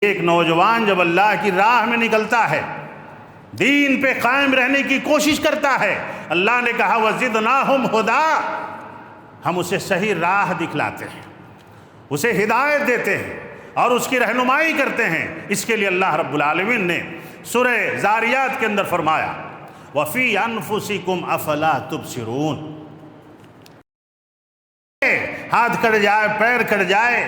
ایک نوجوان جب اللہ کی راہ میں نکلتا ہے، دین پہ قائم رہنے کی کوشش کرتا ہے، اللہ نے کہا وَزِدْنَاهُمْ هُدًى، ہم اسے صحیح راہ دکھلاتے ہیں، اسے ہدایت دیتے ہیں اور اس کی رہنمائی کرتے ہیں۔ اس کے لیے اللہ رب العالمین نے سورہ زاریات کے اندر فرمایا وَفِي أَنفُسِكُمْ أَفَلَا تُبْصِرُونَ، ہاتھ کٹ جائے، پیر کٹ جائے،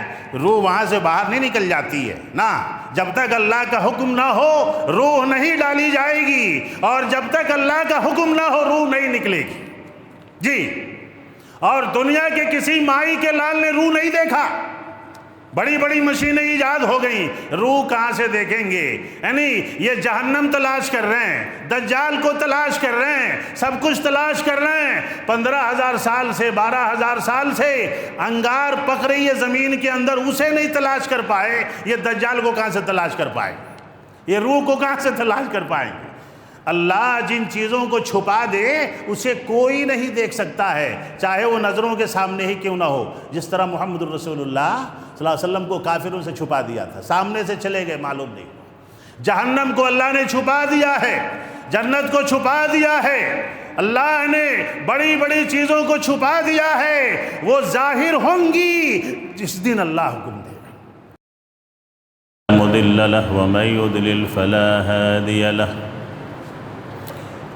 روح وہاں سے باہر نہیں نکل جاتی ہے نا، جب تک اللہ کا حکم نہ ہو روح نہیں ڈالی جائے گی، اور جب تک اللہ کا حکم نہ ہو روح نہیں نکلے گی جی۔ اور دنیا کے کسی مائی کے لال نے روح نہیں دیکھا، بڑی بڑی مشینیں ایجاد ہو گئیں، روح کہاں سے دیکھیں گے؟ یعنی یہ جہنم تلاش کر رہے ہیں، دجال کو تلاش کر رہے ہیں، سب کچھ تلاش کر رہے ہیں۔ 15,000 سال سے 12,000 سال سے انگار پک رہی ہے زمین کے اندر، اسے نہیں تلاش کر پائے، یہ دجال کو کہاں سے تلاش کر پائے؟ یہ روح کو کہاں سے تلاش کر پائیں گے؟ اللہ جن چیزوں کو چھپا دے اسے کوئی نہیں دیکھ سکتا ہے، چاہے وہ نظروں کے سامنے ہی کیوں نہ ہو۔ جس طرح محمد الرسول اللہ صلی اللہ علیہ وسلم کو کافروں سے چھپا دیا تھا، سامنے سے چلے گئے معلوم نہیں۔ جہنم کو اللہ نے چھپا دیا ہے، جنت کو چھپا دیا ہے، اللہ نے بڑی بڑی چیزوں کو چھپا دیا ہے، وہ ظاہر ہوں گی جس دن اللہ حکم دے گا۔ مضل له ومن يضلل فلا هادي له،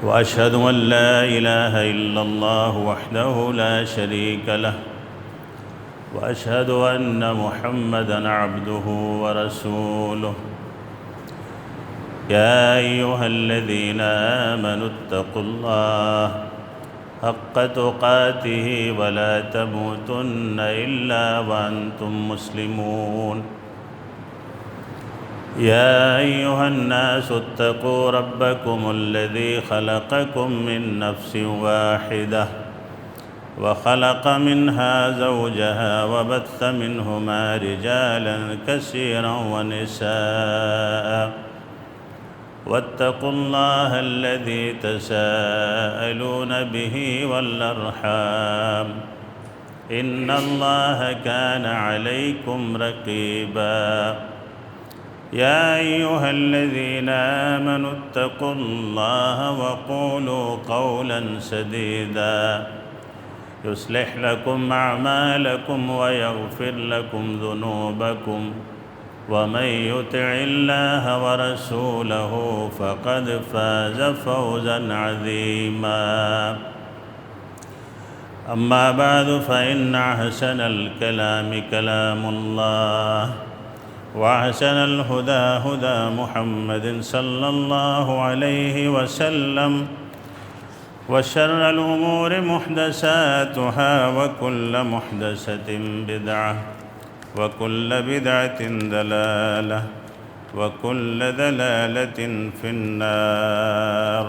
وأشهد أن لا إله إلا الله وحده لا شريك له، وأشهد أن محمدًا عبده ورسوله۔ يا أيها الذين آمنوا اتقوا الله حق تقاته ولا تموتن إلا وأنتم مسلمون۔ يا أيها الناس اتقوا ربكم الذي خلقكم من نفس واحدة وخلق منها زوجها وبث منهما رجالا كثيرا ونساء، واتقوا الله الذي تساءلون به والأرحام إن الله كان عليكم رقيبا۔ يا أيها الذين آمنوا اتقوا الله وقولوا قولا سديدا يصلح لكم أعمالكم ويغفر لكم ذنوبكم، ومن يطع الله ورسوله فقد فاز فوزا عظيما۔ أما بعد فإن أحسن الكلام كلام الله، وأحسن الهدى هدى محمد صلى الله عليه وسلم، وشر الأمور محدثاتها وكل محدثة بدعة وكل بدعة ضلالة وكل ضلالة في النار۔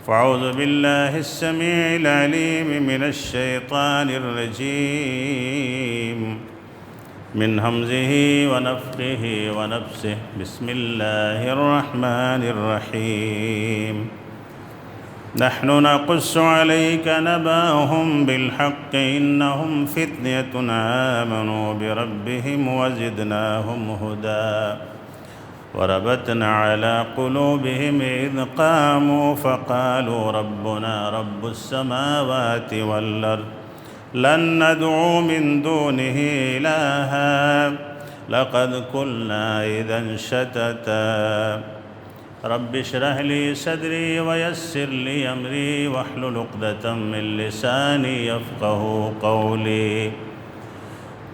فأعوذ بالله السميع العليم من الشيطان الرجيم من همزه ونفخه ونفسه، بسم الله الرحمن الرحيم۔ نحن نقص عليك نبأهم بالحق إنهم فتية آمنوا بربهم وزدناهم هدى، وربطنا على قلوبهم إذ قاموا فقالوا ربنا رب السماوات والأرض لن ندعو من دونه إلها لقد قلنا إذا شتتا۔ رب اشرح لي صدري ويسر لي أمري واحلل عقدة من لساني يفقه قولي۔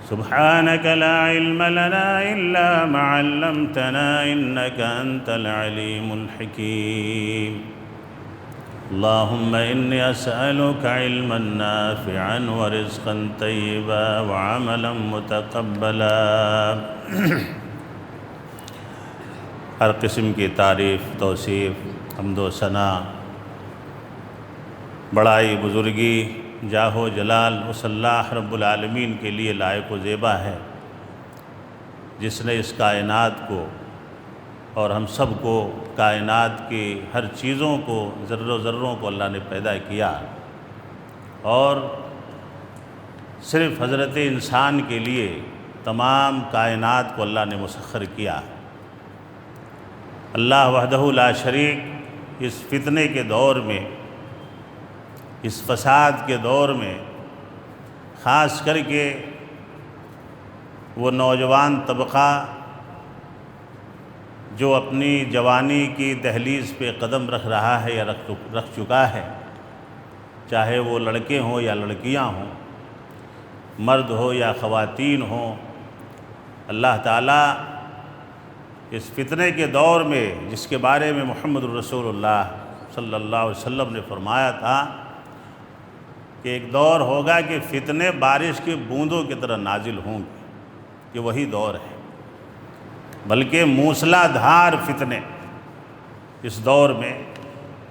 سبحانك لا علم لنا إلا ما علمتنا إنك أنت العليم الحكيم۔ اللهم إني أسألك علما نافعا ورزقا طيبا وعملا متقبلا۔ ہر قسم کی تعریف، توصیف، حمد و ثنا، بڑائی، بزرگی، جاہ و جلال اس اللہ رب العالمین کے لیے لائق و زیبا ہے، جس نے اس کائنات کو اور ہم سب کو، کائنات کی ہر چیزوں کو، ذروں کو اللہ نے پیدا کیا، اور صرف حضرت انسان کے لیے تمام کائنات کو اللہ نے مسخر کیا۔ اللہ وحدہ لا شریک اس فتنے کے دور میں، اس فساد کے دور میں، خاص کر کے وہ نوجوان طبقہ جو اپنی جوانی کی دہلیز پہ قدم رکھ رہا ہے یا رکھ چکا ہے، چاہے وہ لڑکے ہوں یا لڑکیاں ہوں، مرد ہو یا خواتین ہوں، اللہ تعالیٰ اس فتنے کے دور میں جس کے بارے میں محمد الرسول اللہ صلی اللہ علیہ وسلم نے فرمایا تھا کہ ایک دور ہوگا کہ فتنے بارش کی بوندوں کی طرح نازل ہوں گے، کہ وہی دور ہے، بلکہ موسلا دھار فتنے اس دور میں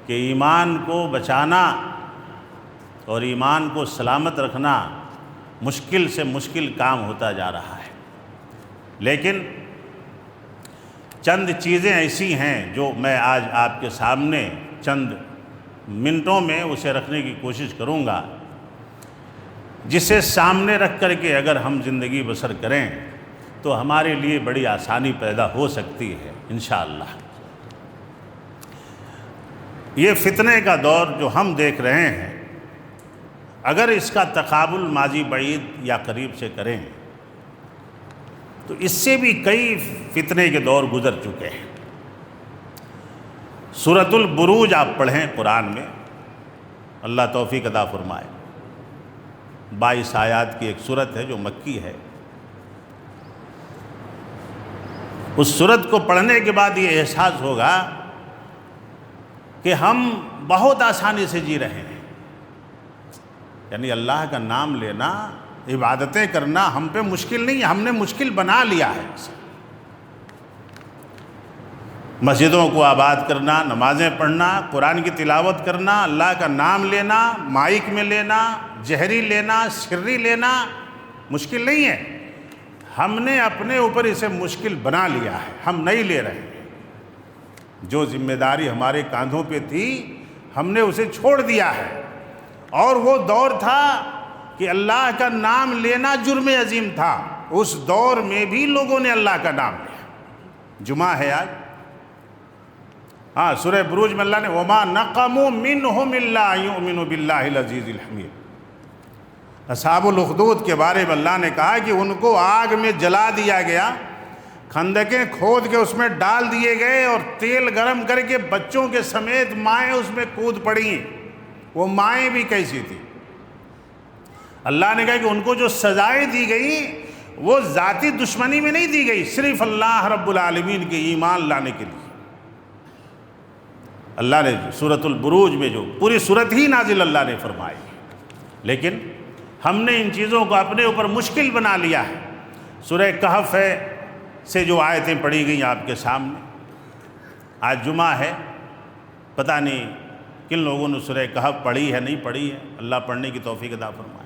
کہ ایمان کو بچانا اور ایمان کو سلامت رکھنا مشکل سے مشکل کام ہوتا جا رہا ہے۔ لیکن چند چیزیں ایسی ہیں جو میں آج آپ کے سامنے چند منٹوں میں اسے رکھنے کی کوشش کروں گا، جسے سامنے رکھ کر کے اگر ہم زندگی بسر کریں تو ہمارے لیے بڑی آسانی پیدا ہو سکتی ہے انشاءاللہ۔ یہ فتنے کا دور جو ہم دیکھ رہے ہیں، اگر اس کا تقابل ماضی بعید یا قریب سے کریں تو اس سے بھی کئی فتنے کے دور گزر چکے ہیں۔ سورۃ البروج آپ پڑھیں قرآن میں، اللہ توفیق عطا فرمائے، 22 آیات کی ایک سورت ہے جو مکی ہے۔ اس سورت کو پڑھنے کے بعد یہ احساس ہوگا کہ ہم بہت آسانی سے جی رہے ہیں، یعنی اللہ کا نام لینا، عبادتیں کرنا ہم پہ مشکل نہیں ہے، ہم نے مشکل بنا لیا ہے اسے۔ مسجدوں کو آباد کرنا، نمازیں پڑھنا، قرآن کی تلاوت کرنا، اللہ کا نام لینا، مائک میں لینا، جہری لینا، سری لینا مشکل نہیں ہے، ہم نے اپنے اوپر اسے مشکل بنا لیا ہے، ہم نہیں لے رہے ہیں۔ جو ذمہ داری ہمارے کاندھوں پہ تھی ہم نے اسے چھوڑ دیا ہے، اور وہ دور تھا کہ اللہ کا نام لینا جرم عظیم تھا، اس دور میں بھی لوگوں نے اللہ کا نام لیا۔ جمعہ ہے آج، سورہ بروج میں اللہ نے وَمَا نَقَمُوا مِنْهُمْ إِلَّا أَن يُؤْمِنُوا بِاللَّهِ الْعَزِيزِ الْحَمِيدِ۔ اصحاب الاخدود کے بارے میں اللہ نے کہا کہ ان کو آگ میں جلا دیا گیا، خندقیں کھود کے اس میں ڈال دیے گئے، اور تیل گرم کر کے بچوں کے سمیت مائیں اس میں کود پڑیں۔ وہ مائیں بھی کیسی تھی؟ اللہ نے کہا کہ ان کو جو سزائیں دی گئی وہ ذاتی دشمنی میں نہیں دی گئی، صرف اللہ رب العالمین کے ایمان لانے کے لیے۔ اللہ نے سورۃ البروج میں جو پوری سورت ہی نازل اللہ نے فرمائی، لیکن ہم نے ان چیزوں کو اپنے اوپر مشکل بنا لیا ہے۔ سورہ کہف سے جو آیتیں پڑھی گئیں آپ کے سامنے، آج جمعہ ہے، پتہ نہیں کن لوگوں نے سورہ کہف پڑھی ہے نہیں پڑھی ہے، اللہ پڑھنے کی توفیق عطا فرمائے۔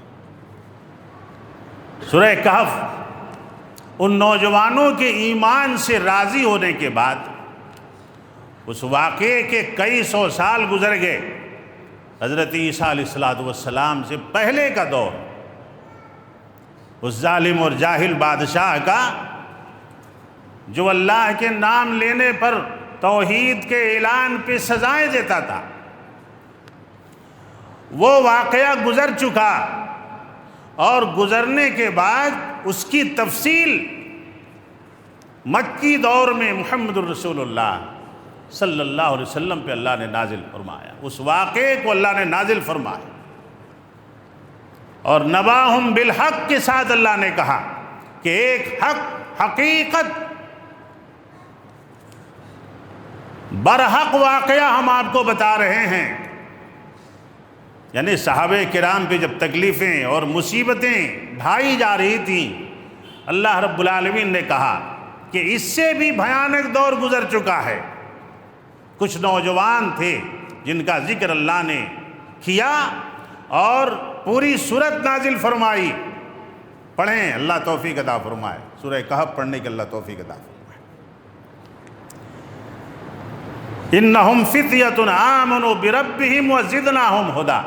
سورہ کہف ان نوجوانوں کے ایمان سے راضی ہونے کے بعد، اس واقعے کے کئی سو سال گزر گئے، حضرت عیسیٰ علیہ السلام سے پہلے کا دور، اس ظالم اور جاہل بادشاہ کا جو اللہ کے نام لینے پر توحید کے اعلان پہ سزائیں دیتا تھا، وہ واقعہ گزر چکا، اور گزرنے کے بعد اس کی تفصیل مکی دور میں محمد الرسول اللہ صلی اللہ علیہ وسلم پہ اللہ نے نازل فرمایا، اس واقعے کو اللہ نے نازل فرمایا، اور نباہم بالحق کے ساتھ اللہ نے کہا کہ ایک حقیقت برحق واقعہ ہم آپ کو بتا رہے ہیں۔ یعنی صحابہ کرام پہ جب تکلیفیں اور مصیبتیں ڈھائی جا رہی تھیں، اللہ رب العالمین نے کہا کہ اس سے بھی بھیانک دور گزر چکا ہے۔ کچھ نوجوان تھے جن کا ذکر اللہ نے کیا اور پوری سورت نازل فرمائی۔ پڑھیں، اللہ توفیق عطا فرمائے، سورہ کہف پڑھنے کے اللہ توفیق عطا فرمائے۔ انہم فتیۃ آمنوا بربہم وزدناہم ھدی،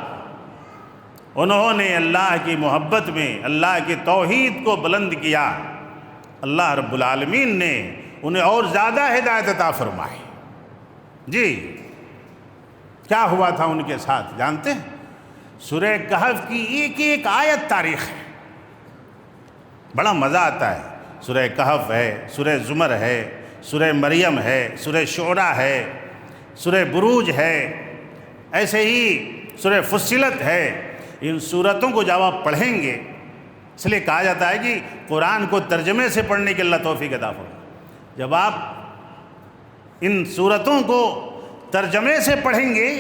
انہوں نے اللہ کی محبت میں اللہ کی توحید کو بلند کیا اللہ رب العالمین نے انہیں اور زیادہ ہدایت عطا فرمائی۔ جی کیا ہوا تھا ان کے ساتھ جانتے ہیں؟ سورہ کہف کی ایک ایک آیت تاریخ ہے، بڑا مزہ آتا ہے۔ سورہ کہف ہے، سورہ زمر ہے، سورہ مریم ہے، سورہ شعراء ہے، سورہ بروج ہے، ایسے ہی سورہ فصلت ہے۔ ان سورتوں کو جب آپ پڑھیں گے، اس لیے کہا جاتا ہے کہ قرآن کو ترجمے سے پڑھنے کے اللہ توفیق عطا فرمائے۔ جب آپ ان سورتوں کو ترجمے سے پڑھیں گے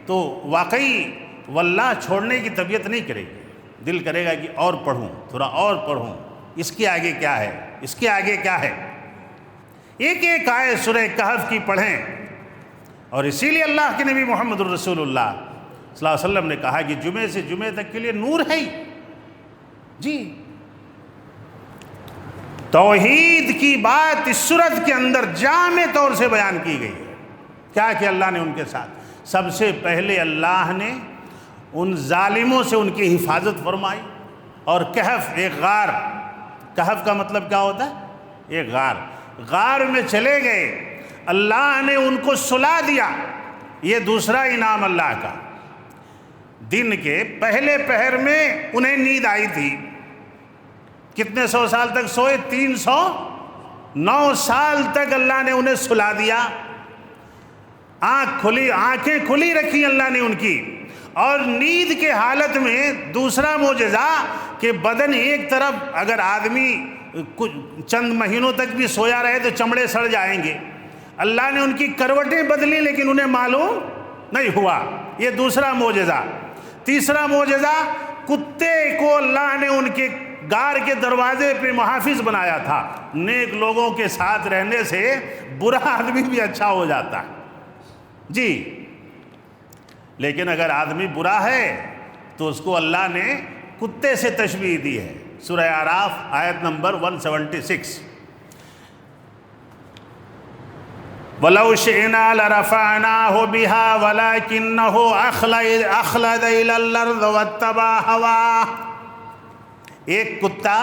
تو واقعی واللہ چھوڑنے کی طبیعت نہیں کرے گی، دل کرے گا کہ اور پڑھوں، تھوڑا اور پڑھوں، اس کے آگے کیا ہے، اس کے آگے کیا ہے۔ ایک ایک آیت سورہ کہف کی پڑھیں، اور اسی لیے اللہ کے نبی محمد الرسول اللہ صلی اللہ علیہ وسلم نے کہا کہ جمعے سے جمعے تک کے لیے نور ہے ہی۔ جی توحید کی بات اس سورت کے اندر جامع طور سے بیان کی گئی ہے۔ کیا کہ اللہ نے ان کے ساتھ سب سے پہلے اللہ نے ان ظالموں سے ان کی حفاظت فرمائی، اور کہف ایک غار، کہف کا مطلب کیا ہوتا ہے؟ ایک غار، غار میں چلے گئے، اللہ نے ان کو سلا دیا۔ یہ دوسرا انعام اللہ کا۔ دن کے پہلے پہر میں انہیں نیند آئی تھی، کتنے سو سال تک سوئے؟ 309 سال تک اللہ نے انہیں سلا دیا۔ آنکھیں کھلی رکھی اللہ نے ان کی، اور نیند کے حالت میں دوسرا معجزہ کہ بدن ایک طرف، اگر آدمی چند مہینوں تک بھی سویا رہے تو چمڑے سڑ جائیں گے، اللہ نے ان کی کروٹیں بدلی لیکن انہیں معلوم نہیں ہوا۔ یہ دوسرا معجزہ۔ تیسرا معجزہ، کتے کو اللہ نے ان کے غار کے دروازے پہ محافظ بنایا تھا۔ نیک لوگوں کے ساتھ رہنے سے برا آدمی بھی اچھا ہو جاتا ہے۔ جی لیکن اگر آدمی برا ہے تو اس کو اللہ نے کتے سے تشبیہ دی ہے۔ سورہ اعراف آیت نمبر 176، وَلَوْ شِئْنَا لَرَفَعْنَاهُ بِهَا وَلَكِنَّهُ أَخْلَدَ إِلَى الْأَرْضِ وَاتَّبَعَ هَوَاهُ۔ ایک کتا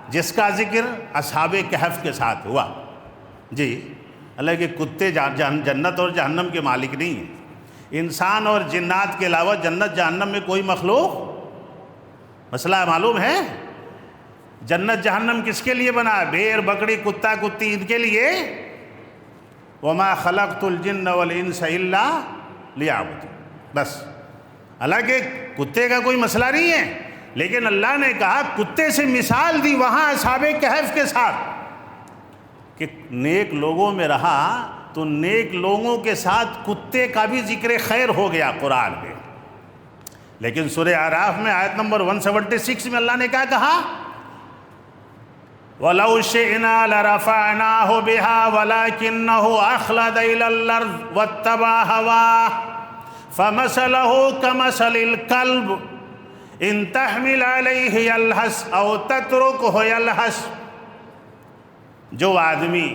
جس کا ذکر اصحاب کہف کے ساتھ ہوا۔ جی حالانکہ کتے جنت اور جہنم کے مالک نہیں ہیں، انسان اور جنات کے علاوہ جنت جہنم میں کوئی مخلوق، مسئلہ معلوم ہے؟ جنت جہنم کس کے لیے بنا؟ بھیڑ بکری کتا کتی، ان کے لیے۔ وَمَا خَلَقْتُ الْجِنَّ وَالْإِنسَ إِلَّا لِيَعْبُدُونِ، بس۔ حالانکہ کتے کا کوئی مسئلہ نہیں ہے، لیکن اللہ نے کہا کتے سے مثال دی وہاں اصحاب کہف کے ساتھ کہ نیک لوگوں میں رہا تو نیک لوگوں کے ساتھ کتے کا بھی ذکر خیر ہو گیا قرآن میں۔ لیکن سورہ اعراف میں آیت نمبر 176 میں اللہ نے کیا کہا؟ وَلَوْ شِئْنَا لَرَفَعْنَاهُ بِهَا وَلَكِنَّهُ أَخْلَدَ إِلَى الْأَرْضِ وَاتَّبَعَ هَوَاهُ فَمَثَلُهُ كَمَثَلِ الْكَلْبِ إِن تَحْمِلْ عَلَيْهِ يَلْهَثْ أَوْ تَتْرُكْهُ يَلْهَثْ، جو آدمی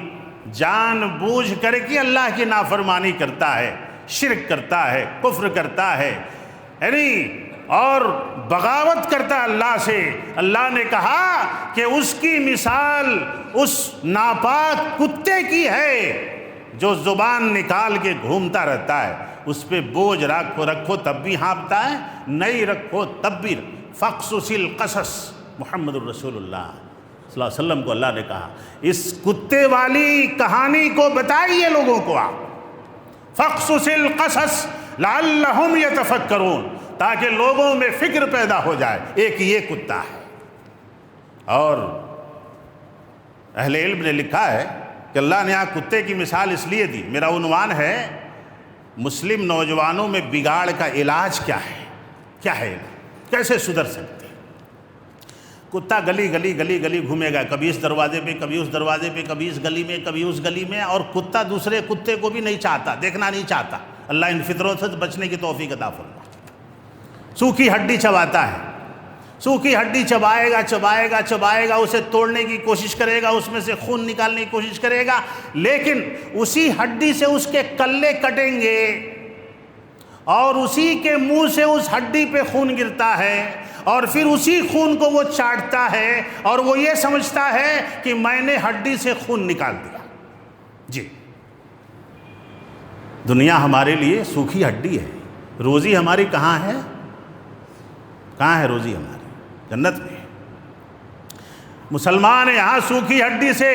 جان بوجھ کر کے اللہ کی نافرمانی کرتا ہے، شرک کرتا ہے، کفر کرتا ہے، یعنی اور بغاوت کرتا اللہ سے، اللہ نے کہا کہ اس کی مثال اس ناپاک کتے کی ہے جو زبان نکال کے گھومتا رہتا ہے، اس پہ بوجھ رکھو تب بھی ہانپتا ہے، نہیں رکھو تب بھی۔ فقصص القصص، محمد الرسول اللہ صلی اللہ علیہ وسلم کو اللہ نے کہا اس کتے والی کہانی کو بتائیے لوگوں کو آپ، فقصص القصص لعلہم یتفکرون، تاکہ لوگوں میں فکر پیدا ہو جائے۔ ایک یہ کتا ہے، اور اہل علم نے لکھا ہے کہ اللہ نے یہاں کتے کی مثال اس لیے دی، میرا عنوان ہے مسلم نوجوانوں میں بگاڑ کا علاج کیا ہے، کیا ہے کیسے سدھر سکتے ہیں۔ کتا گلی گلی گلی گلی گھومے گا، کبھی اس دروازے پہ کبھی اس دروازے پہ، کبھی اس گلی میں کبھی اس گلی میں، اور کتا دوسرے کتے کو بھی نہیں چاہتا، دیکھنا نہیں چاہتا۔ اللہ ان فطروں سے بچنے کی توفیق عطا فرمائے۔ سوکھی ہڈی چباتا ہے، سوکھی ہڈی چبائے گا چبائے گا چبائے گا، اسے توڑنے کی کوشش کرے گا، اس میں سے خون نکالنے کی کوشش کرے گا، لیکن اسی ہڈی سے اس کے کلے کٹیں گے اور اسی کے منہ سے اس ہڈی پہ خون گرتا ہے اور پھر اسی خون کو وہ چاٹتا ہے اور وہ یہ سمجھتا ہے کہ میں نے ہڈی سے خون نکال دیا۔ جی، دنیا ہمارے لیے سوکھی ہڈی ہے، روزی ہماری کہاں ہے؟ کہاں ہے روزی ہماری؟ جنت میں۔ مسلمان یہاں سوکھی ہڈی سے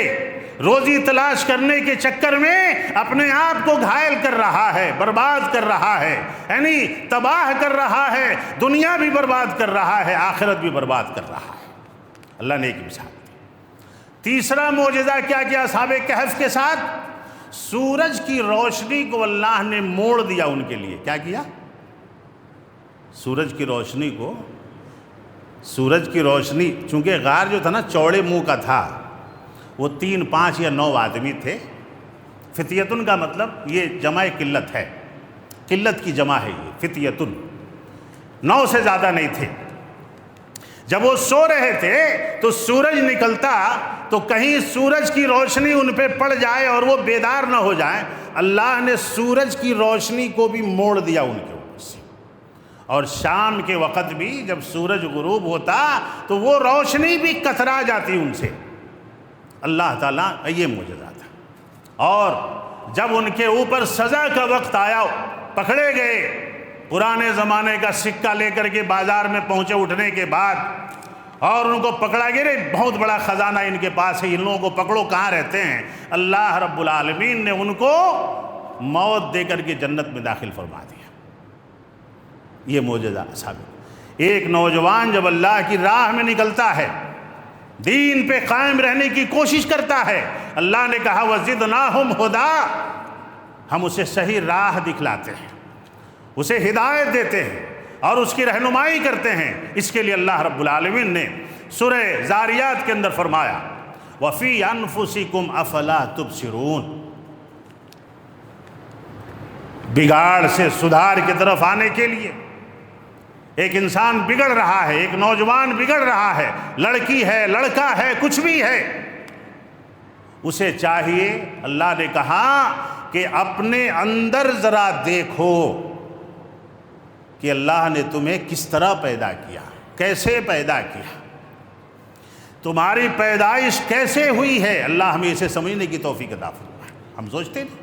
روزی تلاش کرنے کے چکر میں اپنے آپ کو گھائل کر رہا ہے، برباد کر رہا ہے، یعنی تباہ کر رہا ہے، دنیا بھی برباد کر رہا ہے، آخرت بھی برباد کر رہا ہے۔ اللہ نے ایک مثال دی۔ تیسرا معجزہ کیا کیا اصحاب کہف کے ساتھ؟ سورج کی روشنی کو اللہ نے موڑ دیا ان کے لیے۔ کیا کیا؟ سورج کی روشنی کو، سورج کی روشنی، چونکہ غار جو تھا نا چوڑے منہ کا تھا، وہ 3، 5 یا 9 آدمی تھے۔ فتیتن کا مطلب یہ جمع قلت ہے، قلت کی جمع ہے یہ فتیتن، 9 سے زیادہ نہیں تھے۔ جب وہ سو رہے تھے تو سورج نکلتا تو کہیں سورج کی روشنی ان پہ پڑ جائے اور وہ بیدار نہ ہو جائیں، اللہ نے سورج کی روشنی کو بھی موڑ دیا ان کے اوپر سے۔ اور شام کے وقت بھی جب سورج غروب ہوتا تو وہ روشنی بھی کترا جاتی ان سے۔ اللہ تعالیٰ یہ معجزہ تھا۔ اور جب ان کے اوپر سزا کا وقت آیا، پکڑے گئے، پرانے زمانے کا سکہ لے کر کے بازار میں پہنچے اٹھنے کے بعد، اور ان کو پکڑا گیا، بہت بڑا خزانہ ان کے پاس ہے، ان لوگوں کو پکڑو، کہاں رہتے ہیں؟ اللہ رب العالمین نے ان کو موت دے کر کے جنت میں داخل فرما دیا۔ یہ معجزہ ثابت۔ ایک نوجوان جب اللہ کی راہ میں نکلتا ہے، دین پہ قائم رہنے کی کوشش کرتا ہے، اللہ نے کہا وَزِدْنَاهُمْ هُدًى، ہم اسے صحیح راہ دکھلاتے ہیں، اسے ہدایت دیتے ہیں اور اس کی رہنمائی کرتے ہیں۔ اس کے لیے اللہ رب العالمین نے سورہ زاریات کے اندر فرمایا وَفِي أَنفُسِكُمْ أَفَلَا تُبْصِرُونَ، بگاڑ سے سدھار کی طرف آنے کے لیے ایک انسان بگڑ رہا ہے، ایک نوجوان بگڑ رہا ہے، لڑکی ہے، لڑکا ہے، کچھ بھی ہے، اسے چاہیے، اللہ نے کہا کہ اپنے اندر ذرا دیکھو کہ اللہ نے تمہیں کس طرح پیدا کیا، کیسے پیدا کیا، تمہاری پیدائش کیسے ہوئی ہے۔ اللہ ہمیں اسے سمجھنے کی توفیق عطا فرمائے۔ ہم سوچتے نہیں،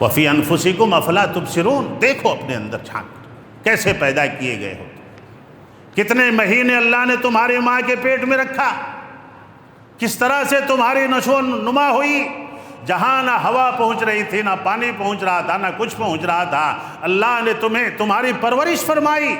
وَفِي أَنفُسِكُمْ أَفَلَا تُبْصِرُونَ، دیکھو اپنے اندر جھانک کر کیسے پیدا کیے گئے ہو، کتنے مہینے اللہ نے تمہاری ماں کے پیٹ میں رکھا، کس طرح سے تمہاری نشو و نما ہوئی، جہاں نہ ہوا پہنچ رہی تھی، نہ پانی پہنچ رہا تھا، نہ کچھ پہنچ رہا تھا، اللہ نے تمہاری پرورش فرمائی۔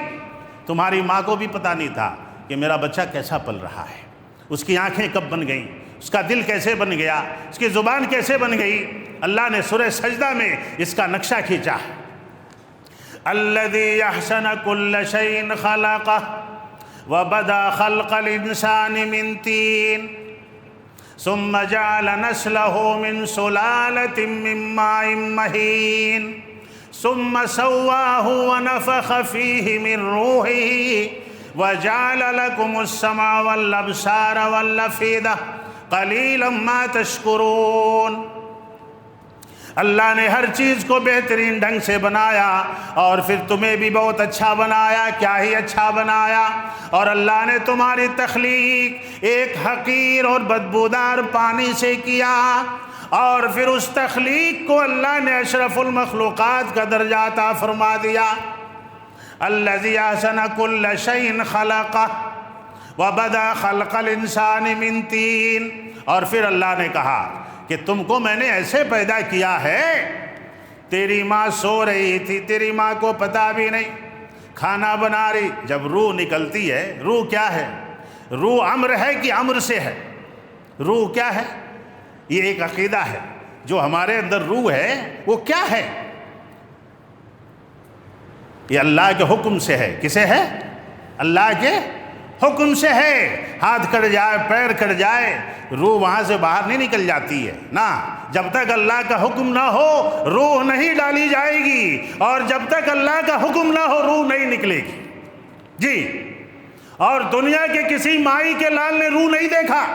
تمہاری ماں کو بھی پتہ نہیں تھا کہ میرا بچہ کیسا پل رہا ہے، اس کی آنکھیں کب بن گئیں، اس کا دل کیسے بن گیا، اس کی زبان کیسے بن گئی۔ اللہ نے سورہ سجدہ میں اس کا نقشہ کھینچا، الذی احسن کل شیء خلقہ وبدأ خلق الانسان من طین ثم جعل نسلہ من سلالۃ من ماء مہین ثم سواہ ونفخ فیہ من روحہ وجعل لکم السمع والابصار والافئدہ قلیلا ما تشکرون۔ اللہ نے ہر چیز کو بہترین ڈھنگ سے بنایا اور پھر تمہیں بھی بہت اچھا بنایا، کیا ہی اچھا بنایا۔ اور اللہ نے تمہاری تخلیق ایک حقیر اور بدبودار پانی سے کیا، اور پھر اس تخلیق کو اللہ نے اشرف المخلوقات کا درجہ عطا فرما دیا۔ الذی احسن کل شیء خلقہ وبدأ خلق الانسان من طین، اور پھر اللہ نے کہا کہ تم کو میں نے ایسے پیدا کیا ہے، تیری ماں سو رہی تھی، تیری ماں کو پتہ بھی نہیں، کھانا بنا رہی، جب روح نکلتی ہے، روح کیا ہے؟ روح امر ہے کہ امر سے ہے؟ روح کیا ہے؟ یہ ایک عقیدہ ہے، جو ہمارے اندر روح ہے وہ کیا ہے؟ یہ اللہ کے حکم سے ہے۔ کسے ہے؟ اللہ کے حکم سے ہے۔ ہاتھ کٹ جائے، پیر کٹ جائے، روح وہاں سے باہر نہیں نکل جاتی ہے نا، جب تک اللہ کا حکم نہ ہو روح نہیں ڈالی جائے گی، اور جب تک اللہ کا حکم نہ ہو روح نہیں نکلے گی۔ جی، اور دنیا کے کسی مائی کے لال نے روح نہیں دیکھا،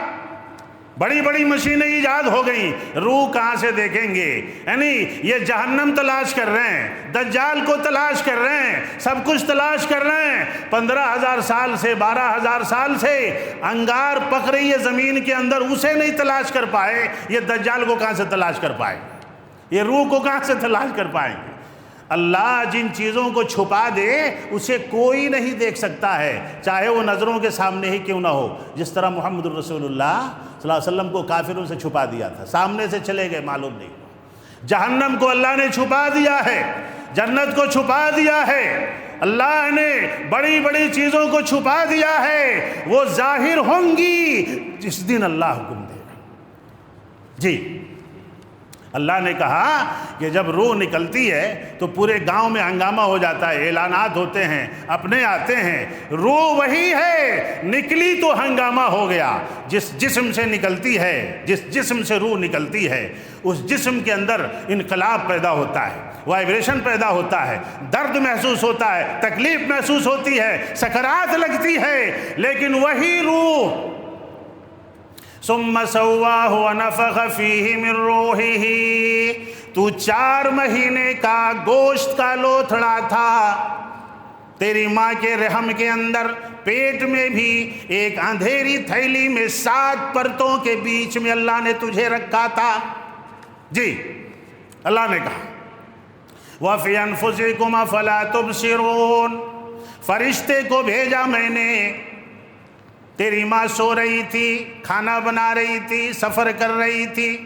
بڑی بڑی مشینیں ایجاد ہو گئیں، روح کہاں سے دیکھیں گے؟ یعنی یہ جہنم تلاش کر رہے ہیں، دجال کو تلاش کر رہے ہیں، سب کچھ تلاش کر رہے ہیں۔ 15,000 سال سے 12,000 سال سے انگار پک رہی ہے زمین کے اندر، اسے نہیں تلاش کر پائے، یہ دجال کو کہاں سے تلاش کر پائیں گے؟ یہ روح کو کہاں سے تلاش کر پائیں گے؟ اللہ جن چیزوں کو چھپا دے اسے کوئی نہیں دیکھ سکتا ہے، چاہے وہ نظروں کے سامنے ہی کیوں نہ ہو۔ جس طرح محمد الرسول اللہ صلی اللہ علیہ وسلم کو کافروں سے چھپا دیا تھا، سامنے سے چلے گئے معلوم نہیں ہوا۔ جہنم کو اللہ نے چھپا دیا ہے، جنت کو چھپا دیا ہے، اللہ نے بڑی بڑی چیزوں کو چھپا دیا ہے، وہ ظاہر ہوں گی جس دن اللہ حکم دے گا۔ جی اللہ نے کہا کہ جب روح نکلتی ہے تو پورے گاؤں میں ہنگامہ ہو جاتا ہے، اعلانات ہوتے ہیں، اپنے آتے ہیں، روح وہی ہے، نکلی تو ہنگامہ ہو گیا۔ جس جسم سے نکلتی ہے، جس جسم سے روح نکلتی ہے، اس جسم کے اندر انقلاب پیدا ہوتا ہے، وائبریشن پیدا ہوتا ہے، درد محسوس ہوتا ہے، تکلیف محسوس ہوتی ہے، سکرات لگتی ہے، لیکن وہی روح ثم سواہ ونفخ فیہ من روحہ، تو 4 مہینے کا گوشت کا لوتھڑا تھا، تیری ماں کے رحم کے اندر، پیٹ میں بھی ایک اندھیری تھیلی میں 7 پرتوں کے بیچ میں اللہ نے تجھے رکھا تھا۔ جی اللہ نے کہا وَفِي أَنفُسِكُمْ أَفَلَا تُبْصِرُونَ، فرشتے کو بھیجا میں نے، تیری ماں سو رہی تھی، کھانا بنا رہی تھی، سفر کر رہی تھی،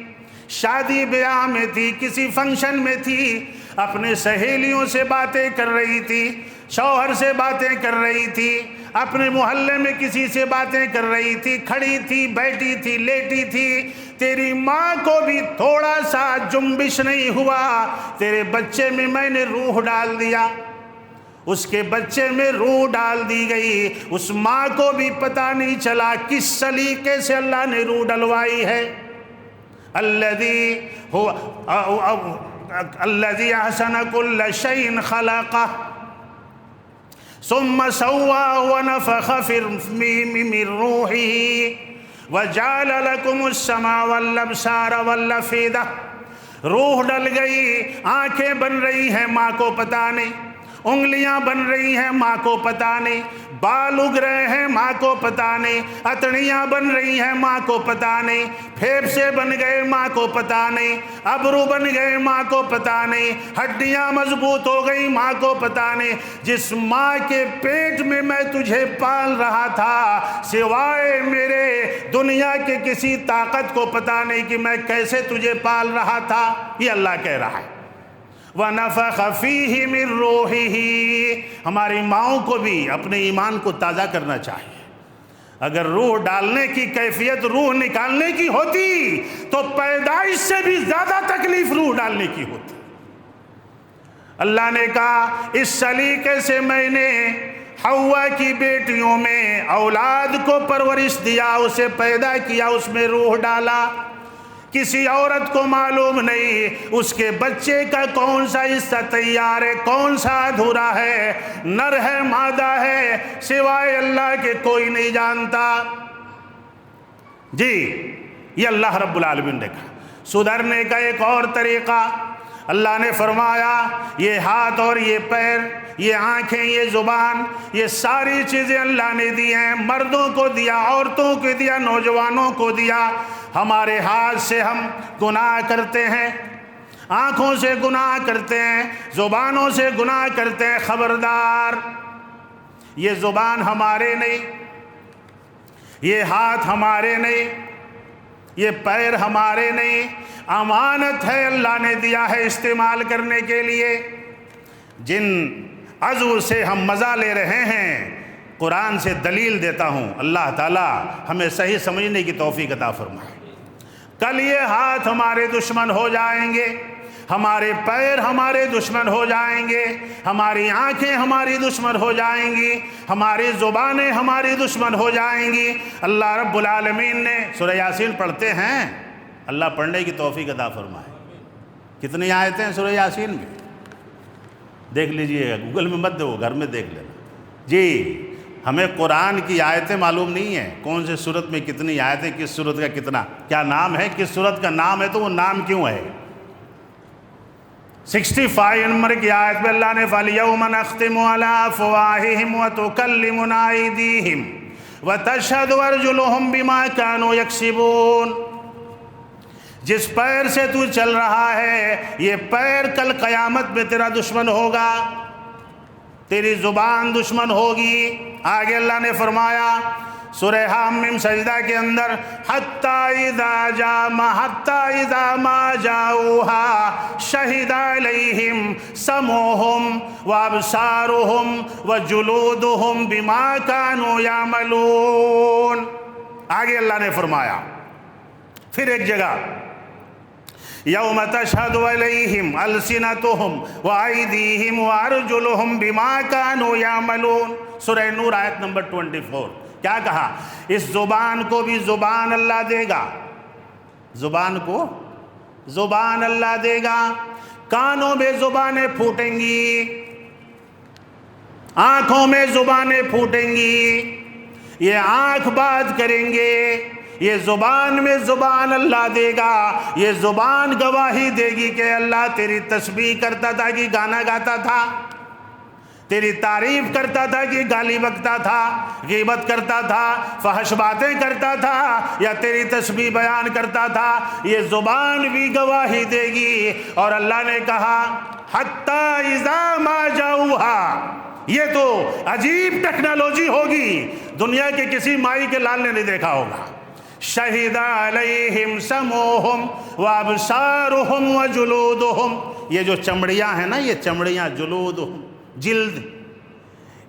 شادی بیاہ میں تھی، کسی فنکشن میں تھی، اپنے سہیلیوں سے باتیں کر رہی تھی، شوہر سے باتیں کر رہی تھی، اپنے محلے میں کسی سے باتیں کر رہی تھی، کھڑی تھی، بیٹھی تھی، لیٹی تھی، تیری ماں کو بھی تھوڑا سا جنبش نہیں ہوا، تیرے بچے میں نے روح ڈال دیا، اس کے بچے میں روح ڈال دی گئی، اس ماں کو بھی پتہ نہیں چلا کس سلیقے سے اللہ نے روح ڈلوائی ہے۔ الذی احسن کل شیء خلقہ ثم سواہ ونفخ فیہ من روحہ وجعل لکم السمع والابصار والافئدہ۔ روح ڈل گئی، آنکھیں بن رہی ہیں، ماں کو پتہ نہیں، انگلیاں بن رہی ہیں، ماں کو پتہ نہیں، بال اگ رہے ہیں، ماں کو پتہ نہیں، اتڑیاں بن رہی ہیں، ماں کو پتہ نہیں، پھیپھڑے بن گئے، ماں کو پتہ نہیں، ابرو بن گئے، ماں کو پتہ نہیں، ہڈیاں مضبوط ہو گئی، ماں کو پتہ نہیں۔ جس ماں کے پیٹ میں تجھے پال رہا تھا، سوائے میرے دنیا کے کسی طاقت کو پتہ نہیں کہ میں کیسے تجھے پال رہا تھا۔ یہ اللہ کہہ رہا ہے وَنَفَخَ فِيهِ مِن رُوحِهِ۔ ہماری ماؤں کو بھی اپنے ایمان کو تازہ کرنا چاہیے۔ اگر روح ڈالنے کی کیفیت روح نکالنے کی ہوتی تو پیدائش سے بھی زیادہ تکلیف روح ڈالنے کی ہوتی۔ اللہ نے کہا اس سلیقے سے میں نے حوا کی بیٹیوں میں اولاد کو پرورش دیا، اسے پیدا کیا، اس میں روح ڈالا۔ کسی عورت کو معلوم نہیں اس کے بچے کا کون سا حصہ تیار ہے، کون سا ادھورا ہے، نر ہے مادہ ہے، سوائے اللہ کے کوئی نہیں جانتا۔ جی یہ اللہ رب العالمین نے کہا۔ سدھرنے کا ایک اور طریقہ اللہ نے فرمایا، یہ ہاتھ اور یہ پیر، یہ آنکھیں، یہ زبان، یہ ساری چیزیں اللہ نے دی ہیں، مردوں کو دیا، عورتوں کو دیا، نوجوانوں کو دیا۔ ہمارے ہاتھ سے ہم گناہ کرتے ہیں، آنکھوں سے گناہ کرتے ہیں، زبانوں سے گناہ کرتے ہیں، خبردار یہ زبان ہمارے نہیں، یہ ہاتھ ہمارے نہیں، یہ پیر ہمارے نہیں، امانت ہے، اللہ نے دیا ہے استعمال کرنے کے لیے۔ جن عضو سے ہم مزہ لے رہے ہیں، قرآن سے دلیل دیتا ہوں، اللہ تعالی ہمیں صحیح سمجھنے کی توفیق عطا فرمائے۔ کل یہ ہاتھ ہمارے دشمن ہو جائیں گے، ہمارے پیر ہمارے دشمن ہو جائیں گے، ہماری آنکھیں ہماری دشمن ہو جائیں گی، ہماری زبانیں ہماری دشمن ہو جائیں گی۔ اللہ رب العالمین نے سورہ یاسین پڑھتے ہیں، اللہ پڑھنے کی توفیق عطا فرمائے۔ کتنی آیتیں ہیں سورہ یاسین میں؟ دیکھ لیجئے گا، گوگل میں مت دو، گھر میں دیکھ لینا۔ جی ہمیں قرآن کی آیتیں معلوم نہیں ہیں، کون سے سورت میں کتنی آیتیں، کس سورت کا کتنا کیا نام ہے، کس سورت کا نام ہے تو وہ نام کیوں ہے۔ 65 نمبر کی آیت میں اللہ نے فَالْيَوْمَ نَخْتِمُ عَلَىٰ أَفْوَاهِهِمْ وَتُكَلِّمُنَا أَيْدِيهِمْ وَتَشْهَدُ أَرْجُلُهُمْ بِمَا كَانُوا يَكْسِبُونَ۔ جس پیر سے تو چل رہا ہے یہ پیر کل قیامت میں تیرا دشمن ہوگا، تیری زبان دشمن ہوگی۔ آگے اللہ نے فرمایا سورہ حامیم سجدہ کے اندر حَتَّى إِذَا مَا جَاءُوهَا شَهِدَ عَلَيْهِمْ سَمْعُهُمْ وَأَبْصَارُهُمْ وَجُلُودُهُمْ بِمَا كَانُوا يَعْمَلُونَ۔ آگے اللہ نے فرمایا پھر ایک جگہ یوم تشہد علیہم السنتہم وایدیہم وارجلہم بما کانوا یعملون، سورہ نور آیت نمبر 24۔ کیا کہا؟ اس زبان کو بھی زبان اللہ دے گا، زبان کو زبان اللہ دے گا، کانوں میں زبانیں پھوٹیں گی، آنکھوں میں زبانیں پھوٹیں گی، یہ آنکھ بات کریں گے، یہ زبان میں زبان اللہ دے گا، یہ زبان گواہی دے گی کہ اللہ تیری تسبیح کرتا تھا کہ گانا گاتا تھا، تیری تعریف کرتا تھا کہ گالی بکتا تھا، غیبت کرتا تھا، فحش باتیں کرتا تھا یا تیری تسبیح بیان کرتا تھا، یہ زبان بھی گواہی دے گی۔ اور اللہ نے کہا حتی اذا ما جاؤہا، یہ تو عجیب ٹیکنالوجی ہوگی، دنیا کے کسی مائی کے لال نے نہیں دیکھا ہوگا۔ شہد علیہم سمعہم وابصارہم وجلودہم، یہ جو چمڑیاں ہیں نا، یہ چمڑیاں، جلودہم جلد،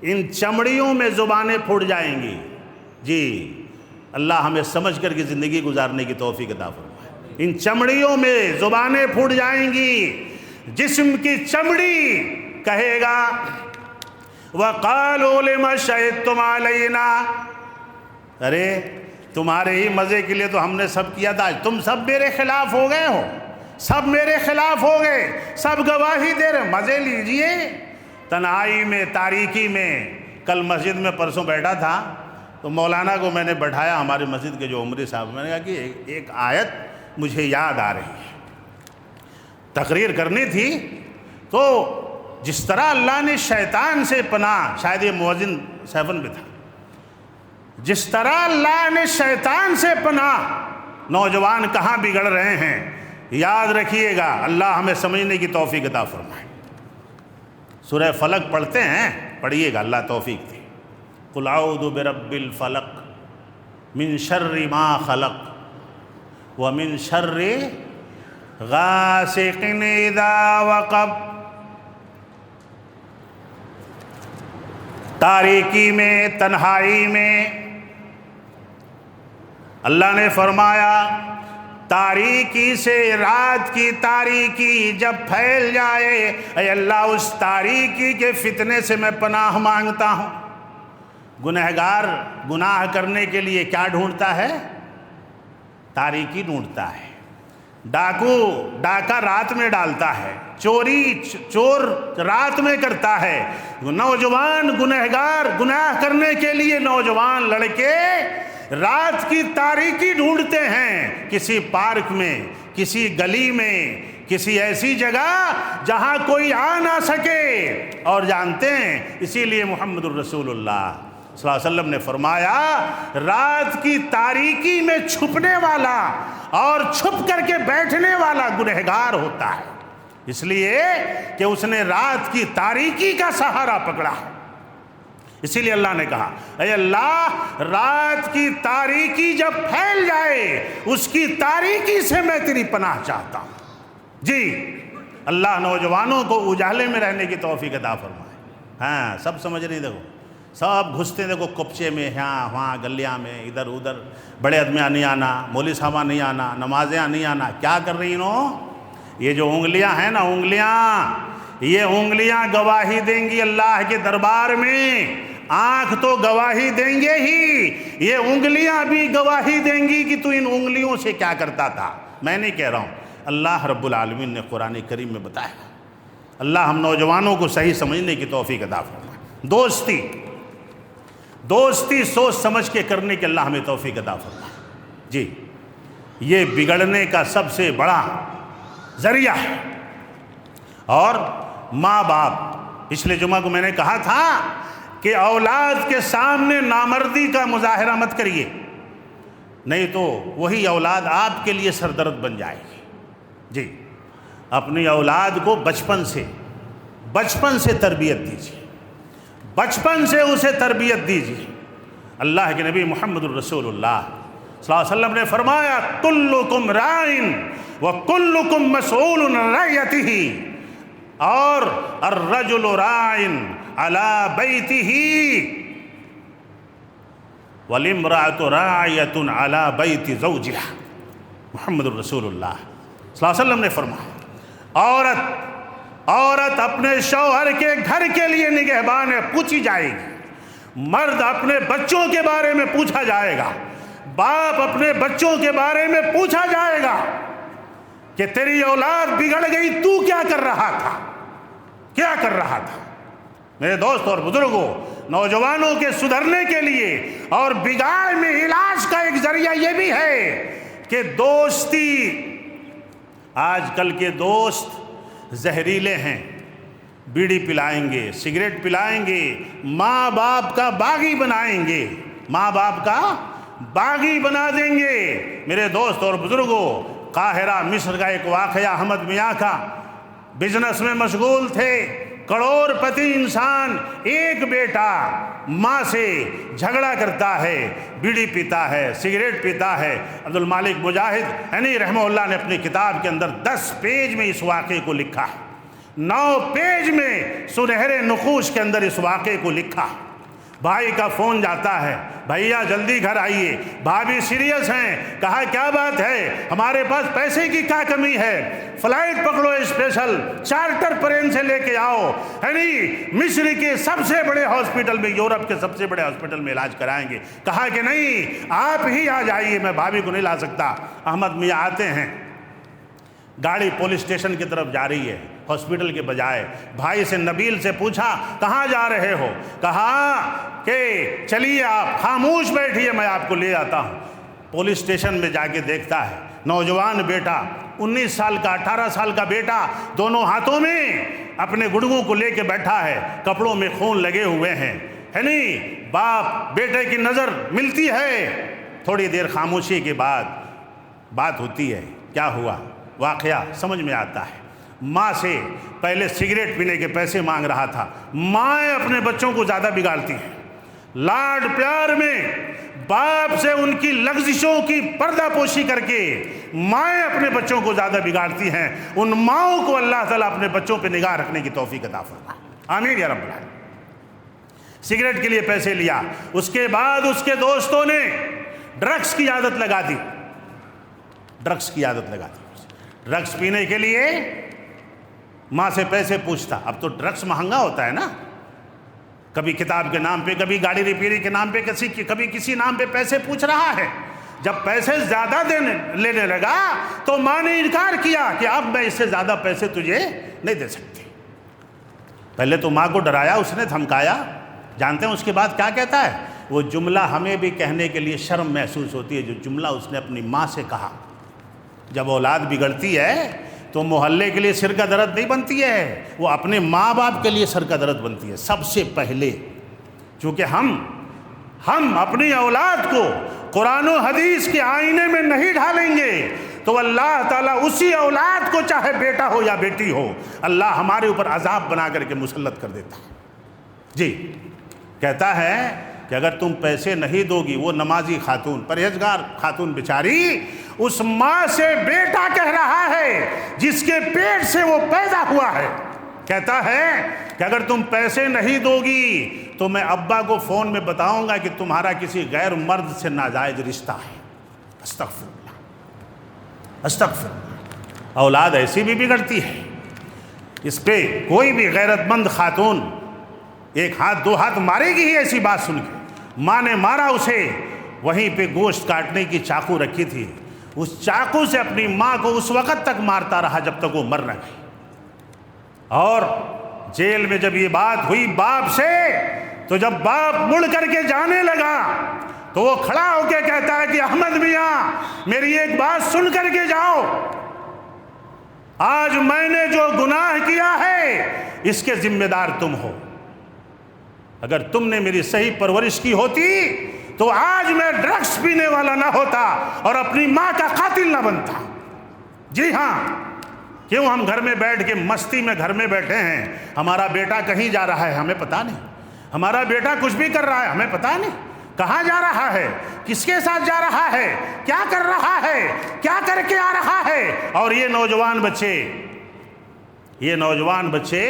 ان چمڑیوں میں زبانیں پھوٹ جائیں گی۔ جی اللہ ہمیں سمجھ کر کے زندگی گزارنے کی توفیق عطا فرمائے۔ ان چمڑیوں میں زبانیں پھوٹ جائیں گی، جسم کی چمڑی کہے گا وَقَالُوا لِمَ شَهِدتُّمْ عَلَيْنَا، ارے تمہارے ہی مزے کے لیے تو ہم نے سب کیا تھا، تم سب میرے خلاف ہو گئے ہو، سب میرے خلاف ہو گئے، سب گواہی دے رہے، مزے لیجئے۔ تنہائی میں، تاریکی میں، کل مسجد میں پرسوں بیٹھا تھا تو مولانا کو میں نے بٹھایا، ہمارے مسجد کے جو عمری صاحب، میں نے کہا کہ ایک آیت مجھے یاد آ رہی ہے، تقریر کرنی تھی، تو جس طرح اللہ نے شیطان سے پناہ، شاید یہ مؤذن سیفن بھی تھا، جس طرح اللہ نے شیطان سے پناہ، نوجوان کہاں بگڑ رہے ہیں، یاد رکھیے گا، اللہ ہمیں سمجھنے کی توفیق عطا فرمائے۔ سورہ فلق پڑھتے ہیں، پڑھیے گا، اللہ توفیق دے۔ قل اعوذ برب الفلق من شر ما خلق ومن شر غاسق اذا وقب۔ تاریکی میں، تنہائی میں اللہ نے فرمایا تاریکی سے، رات کی تاریکی جب پھیل جائے، اے اللہ اس تاریکی کے فتنے سے میں پناہ مانگتا ہوں۔ گنہگار گناہ کرنے کے لیے کیا ڈھونڈتا ہے؟ تاریکی ڈھونڈتا ہے۔ ڈاکو ڈاکہ رات میں ڈالتا ہے، چور رات میں کرتا ہے۔ نوجوان گنہگار گناہ کرنے کے لیے نوجوان لڑکے رات کی تاریکی ڈھونڈتے ہیں، کسی پارک میں، کسی گلی میں، کسی ایسی جگہ جہاں کوئی آ نہ سکے۔ اور جانتے ہیں اسی لیے محمد الرسول اللہ صلی اللہ علیہ وسلم نے فرمایا رات کی تاریکی میں چھپنے والا اور چھپ کر کے بیٹھنے والا گنہگار ہوتا ہے، اس لیے کہ اس نے رات کی تاریکی کا سہارا پکڑا ہے۔ اسی لیے اللہ نے کہا اے اللہ رات کی تاریکی جب پھیل جائے اس کی تاریکی سے میں تیری پناہ چاہتا ہوں۔ جی اللہ نوجوانوں کو اجالے میں رہنے کی توفیق عطا فرمائے۔ ہاں سب سمجھ رہی، دیکھو سب گھستے، دیکھو کپچے میں، ہاں وہاں گلیاں میں، ادھر ادھر، بڑے آدمیاں نہیں آنا، مولوی صاحبہ نہیں آنا، نمازیاں نہیں آنا، کیا کر رہی انہوں؟ یہ جو انگلیاں ہیں نا، انگلیاں، یہ انگلیاں گواہی دیں گی اللہ کے دربار میں۔ آنکھ تو گواہی دیں گے ہی، یہ انگلیاں بھی گواہی دیں گی کہ تو ان انگلیوں سے کیا کرتا تھا۔ میں نہیں کہہ رہا ہوں، اللہ رب العالمین نے قرآن کریم میں بتایا۔ اللہ ہم نوجوانوں کو صحیح سمجھنے کی توفیق عطا فرمائے۔ دوستی، دوستی سوچ سمجھ کے کرنے کے اللہ ہمیں توفیق عطا فرمائے۔ جی، یہ بگڑنے کا سب سے بڑا ذریعہ ہے۔ اور ماں باپ، پچھلے جمعہ کو میں نے کہا تھا کہ اولاد کے سامنے نامردی کا مظاہرہ مت کریے، نہیں تو وہی اولاد آپ کے لیے سردرد بن جائے گی۔ جی، اپنی اولاد کو بچپن سے تربیت دیجیے، بچپن سے اسے تربیت دیجیے۔ اللہ کے نبی محمد الرسول اللہ صلی اللہ علیہ وسلم نے فرمایا کلکم راعٍ وکلکم مسئول عن رعیتہ، اور الرجل راعٍ علی بیتہ والامرأة راعیۃ علی بیت زوجہا۔ محمد الرسول اللہ صلی اللہ علیہ وسلم نے فرمایا عورت اپنے شوہر کے گھر کے لیے نگہبان ہے، پوچھی جائے گی۔ مرد اپنے بچوں کے بارے میں پوچھا جائے گا، باپ اپنے بچوں کے بارے میں پوچھا جائے گا کہ تیری اولاد بگڑ گئی، تو کیا کر رہا تھا، کیا کر رہا تھا۔ میرے دوست اور بزرگوں، نوجوانوں کے سدھرنے کے لیے اور بگاڑ میں علاج کا ایک ذریعہ یہ بھی ہے کہ دوستی، آج کل کے دوست زہریلے ہیں، بیڑی پلائیں گے، سگریٹ پلائیں گے، ماں باپ کا باغی بنائیں گے، ماں باپ کا باغی بنا دیں گے۔ میرے دوست اور بزرگوں، قاہرہ مصر کا ایک واقعہ احمد میاں کا، بزنس میں مشغول تھے، کروڑ پتی انسان، ایک بیٹا ماں سے جھگڑا کرتا ہے، بیڑی پیتا ہے، سگریٹ پیتا ہے۔ عبد المالک مجاہد رحمہ اللہ نے اپنی کتاب کے اندر 10 پیج میں اس واقعے کو لکھا ہے، 9 پیج میں سنہرے نقوش کے اندر اس واقعے کو لکھا۔ بھائی کا فون جاتا ہے، بھیا جلدی گھر آئیے، بھابھی سیریس ہیں، کہا کیا بات ہے، ہمارے پاس پیسے کی کیا کمی ہے، فلائٹ پکڑو اسپیشل، چارٹر پلین سے لے کے آؤ، مصر کے سب سے بڑے ہاسپٹل میں، یورپ کے سب سے بڑے ہاسپٹل میں علاج کرائیں گے۔ کہا کہ نہیں، آپ ہی آ جائیے، میں بھابھی کو نہیں لا سکتا۔ احمد میاں آتے ہیں، گاڑی پولیس اسٹیشن کی طرف جا رہی ہے، ہاسپٹل کے بجائے۔ بھائی سے نبیل سے پوچھا کہاں جا رہے ہو، کہا کہ چلیے آپ خاموش بیٹھیے، میں آپ کو لے آتا ہوں۔ پولیس اسٹیشن میں جا کے دیکھتا ہے نوجوان بیٹا، 19 سال کا 18 سال کا بیٹا، دونوں ہاتھوں میں اپنے گڑگوں کو لے کے بیٹھا ہے، کپڑوں میں خون لگے ہوئے ہیں، ہے نہیں؟ باپ بیٹے کی نظر ملتی ہے۔ تھوڑی دیر خاموشی کے بعد بات ہوتی ہے، کیا ہوا؟ واقعہ سمجھ میں آتا ہے۔ ماں سے پہلے سگریٹ پینے کے پیسے مانگ رہا تھا۔ مائیں اپنے بچوں کو زیادہ بگاڑتی ہیں، لاڈ پیار میں باپ سے ان کی لغزشوں کی پردہ پوشی کر کے مائیں اپنے بچوں کو زیادہ بگاڑتی ہیں۔ ان ماؤں کو اللہ تعالیٰ اپنے بچوں پہ نگاہ رکھنے کی توفیق عطا فرمائے، آمین یا رب العالمین۔ سگریٹ کے لیے پیسے لیا، اس کے بعد اس کے دوستوں نے ڈرگس کی عادت لگا دی، ڈرگس کی عادت لگا دی۔ ڈرگس پینے کے لیے ماں سے پیسے پوچھتا۔ اب تو ڈرگس مہنگا ہوتا ہے نا، کبھی کتاب کے نام پہ، کبھی گاڑی ریپیئرنگ کے نام پہ، کبھی کسی نام پہ پیسے پوچھ رہا ہے۔ جب پیسے زیادہ لینے لگا تو ماں نے انکار کیا کہ اب میں اس سے زیادہ پیسے تجھے نہیں دے سکتی۔ پہلے تو ماں کو ڈرایا، اس نے دھمکایا، جانتے ہیں اس کے بعد کیا کہتا ہے؟ وہ جملہ ہمیں بھی کہنے کے لیے شرم محسوس ہوتی ہے، جو جملہ اس نے اپنی ماں سے کہا۔ جب اولاد بگڑتی ہے تو محلے کے لیے سر کا درد نہیں بنتی ہے، وہ اپنے ماں باپ کے لیے سر کا درد بنتی ہے سب سے پہلے۔ چونکہ ہم اپنی اولاد کو قرآن و حدیث کے آئینے میں نہیں ڈھالیں گے تو اللہ تعالیٰ اسی اولاد کو، چاہے بیٹا ہو یا بیٹی ہو، اللہ ہمارے اوپر عذاب بنا کر کے مسلط کر دیتا ہے۔ جی، کہتا ہے کہ اگر تم پیسے نہیں دو گی، وہ نمازی خاتون، پرہیزگار خاتون بیچاری، اس ماں سے بیٹا کہہ رہا ہے جس کے پیٹ سے وہ پیدا ہوا ہے، کہتا ہے کہ اگر تم پیسے نہیں دو گی تو میں ابا کو فون میں بتاؤں گا کہ تمہارا کسی غیر مرد سے ناجائز رشتہ ہے۔ استغفر اللہ، استغفر اللہ۔ اولاد ایسی بھی بگڑتی ہے، اس پہ کوئی بھی غیرت مند خاتون ایک ہاتھ 2 ہاتھ مارے گی ہی ایسی بات سن کے۔ ماں نے مارا اسے، وہیں پہ گوشت کاٹنے کی چاقو رکھی تھی، اس چاقو سے اپنی ماں کو اس وقت تک مارتا رہا جب تک وہ مر نہ گئی۔ اور جیل میں جب یہ بات ہوئی باپ سے تو جب باپ مڑ کر کے جانے لگا تو وہ کھڑا ہو کے کہتا ہے کہ احمد میاں میری ایک بات سن کر کے جاؤ، آج میں نے جو گناہ کیا ہے اس کے ذمہ دار تم ہو، اگر تم نے میری صحیح پرورش کی ہوتی تو آج میں ڈرگس پینے والا نہ ہوتا اور اپنی ماں کا قاتل نہ بنتا۔ جی ہاں، کیوں ہم گھر میں بیٹھ کے مستی میں گھر میں بیٹھے ہیں، ہمارا بیٹا کہیں جا رہا ہے ہمیں پتہ نہیں، ہمارا بیٹا کچھ بھی کر رہا ہے ہمیں پتہ نہیں، کہاں جا رہا ہے، کس کے ساتھ جا رہا ہے، کیا کر رہا ہے، کیا کر کے آ رہا ہے۔ اور یہ نوجوان بچے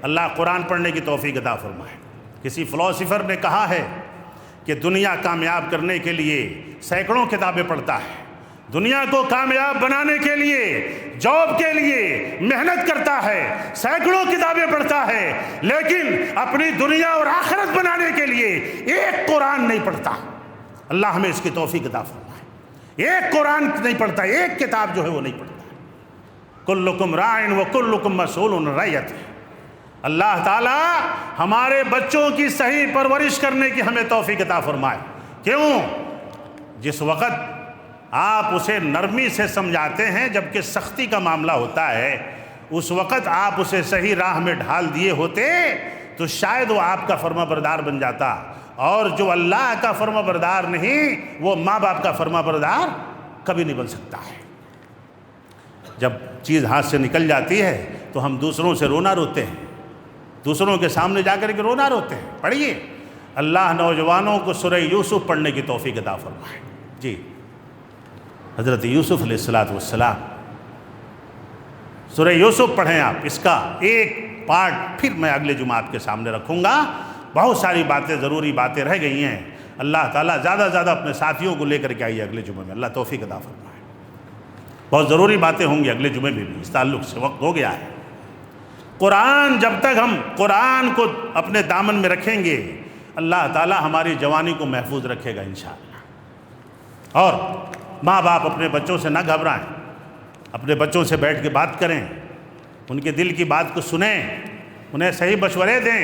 اللہ قرآن پڑھنے کی توفیق عطا فرمائے۔ کسی فلاسفر نے کہا ہے کہ دنیا کامیاب کرنے کے لیے سینکڑوں کتابیں پڑھتا ہے، دنیا کو کامیاب بنانے کے لیے جاب کے لیے محنت کرتا ہے، سینکڑوں کتابیں پڑھتا ہے، لیکن اپنی دنیا اور آخرت بنانے کے لیے ایک قرآن نہیں پڑھتا۔ اللہ ہمیں اس کی توفیق عطا فرمائے۔ ایک قرآن نہیں پڑھتا، ایک کتاب جو ہے وہ نہیں پڑھتا۔ کلکم راعٍ وکلکم مسئول عن رعیتہ۔ اللہ تعالیٰ ہمارے بچوں کی صحیح پرورش کرنے کی ہمیں توفیق عطا فرمائے۔ کیوں؟ جس وقت آپ اسے نرمی سے سمجھاتے ہیں جبکہ سختی کا معاملہ ہوتا ہے، اس وقت آپ اسے صحیح راہ میں ڈھال دیے ہوتے تو شاید وہ آپ کا فرما بردار بن جاتا، اور جو اللہ کا فرما بردار نہیں وہ ماں باپ کا فرما بردار کبھی نہیں بن سکتا ہے۔ جب چیز ہاتھ سے نکل جاتی ہے تو ہم دوسروں سے رونا روتے ہیں، دوسروں کے سامنے جا کر کے رونا روتے ہیں۔ پڑھیے، اللہ نوجوانوں کو سورہ یوسف پڑھنے کی توفیق عطا فرمائے۔ جی، حضرت یوسف علیہ السلام، سورہ یوسف پڑھیں آپ، اس کا ایک پارٹ پھر میں اگلے جمعہ آپ کے سامنے رکھوں گا۔ بہت ساری باتیں، ضروری باتیں رہ گئی ہیں۔ اللہ تعالیٰ زیادہ زیادہ اپنے ساتھیوں کو لے کر کے آئیے اگلے جمعے میں، اللہ توفیق عطا فرمائے۔ بہت ضروری باتیں ہوں گی اگلے جمعے میں بھی، اس تعلق سے وقت ہو گیا ہے۔ قرآن، جب تک ہم قرآن کو اپنے دامن میں رکھیں گے اللہ تعالیٰ ہماری جوانی کو محفوظ رکھے گا انشاءاللہ۔ اور ماں باپ اپنے بچوں سے نہ گھبرائیں، اپنے بچوں سے بیٹھ کے بات کریں، ان کے دل کی بات کو سنیں، انہیں صحیح مشورے دیں،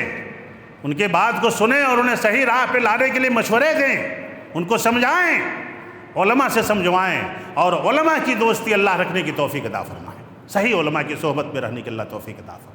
ان کے بات کو سنیں اور انہیں صحیح راہ پہ لانے کے لیے مشورے دیں، ان کو سمجھائیں، علماء سے سمجھوائیں، اور علماء کی دوستی اللہ رکھنے کی توفیق عطا فرمائیں، صحیح علماء کی صحبت میں رہنے کی اللہ توفیق عطا فرمائے۔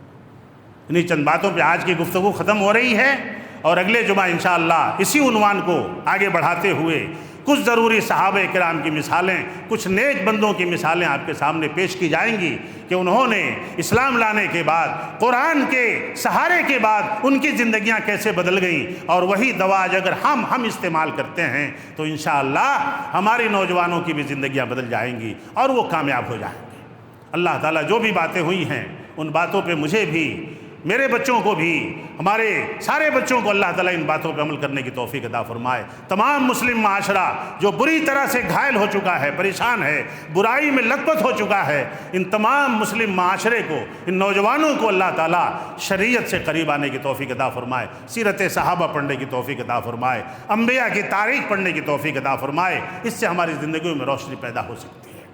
انہی چند باتوں پہ آج کی گفتگو ختم ہو رہی ہے، اور اگلے جمعہ انشاءاللہ اسی عنوان کو آگے بڑھاتے ہوئے کچھ ضروری صحابہ کرام کی مثالیں، کچھ نیک بندوں کی مثالیں آپ کے سامنے پیش کی جائیں گی کہ انہوں نے اسلام لانے کے بعد، قرآن کے سہارے کے بعد ان کی زندگیاں کیسے بدل گئیں، اور وہی دوا اگر ہم استعمال کرتے ہیں تو انشاءاللہ ہماری نوجوانوں کی بھی زندگیاں بدل جائیں گی اور وہ کامیاب ہو جائیں گے۔ اللہ تعالیٰ جو بھی باتیں ہوئی ہیں ان باتوں پہ مجھے بھی، میرے بچوں کو بھی، ہمارے سارے بچوں کو اللہ تعالیٰ ان باتوں پہ عمل کرنے کی توفیق عطا فرمائے۔ تمام مسلم معاشرہ جو بری طرح سے گھائل ہو چکا ہے، پریشان ہے، برائی میں لت پت ہو چکا ہے، ان تمام مسلم معاشرے کو، ان نوجوانوں کو اللہ تعالیٰ شریعت سے قریب آنے کی توفیق عطا فرمائے، سیرت صحابہ پڑھنے کی توفیق عطا فرمائے، انبیاء کی تاریخ پڑھنے کی توفیق عطا فرمائے۔ اس سے ہماری زندگیوں میں روشنی پیدا ہو سکتی ہے۔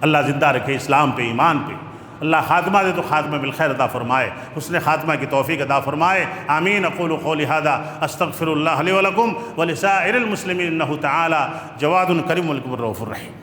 اللہ زندہ رکھے اسلام پہ، ایمان پہ۔ اللہ خاتمہ دے تو خاتمہ بالخیر عطا فرمائے، حسن خاتمہ کی توفیق عطا فرمائے۔ آمین۔ اقول قولی ھذا استغفر اللہ لی ولکم ولسائر المسلمین انہ تعالی جواد کریم الرؤوف الرحیم۔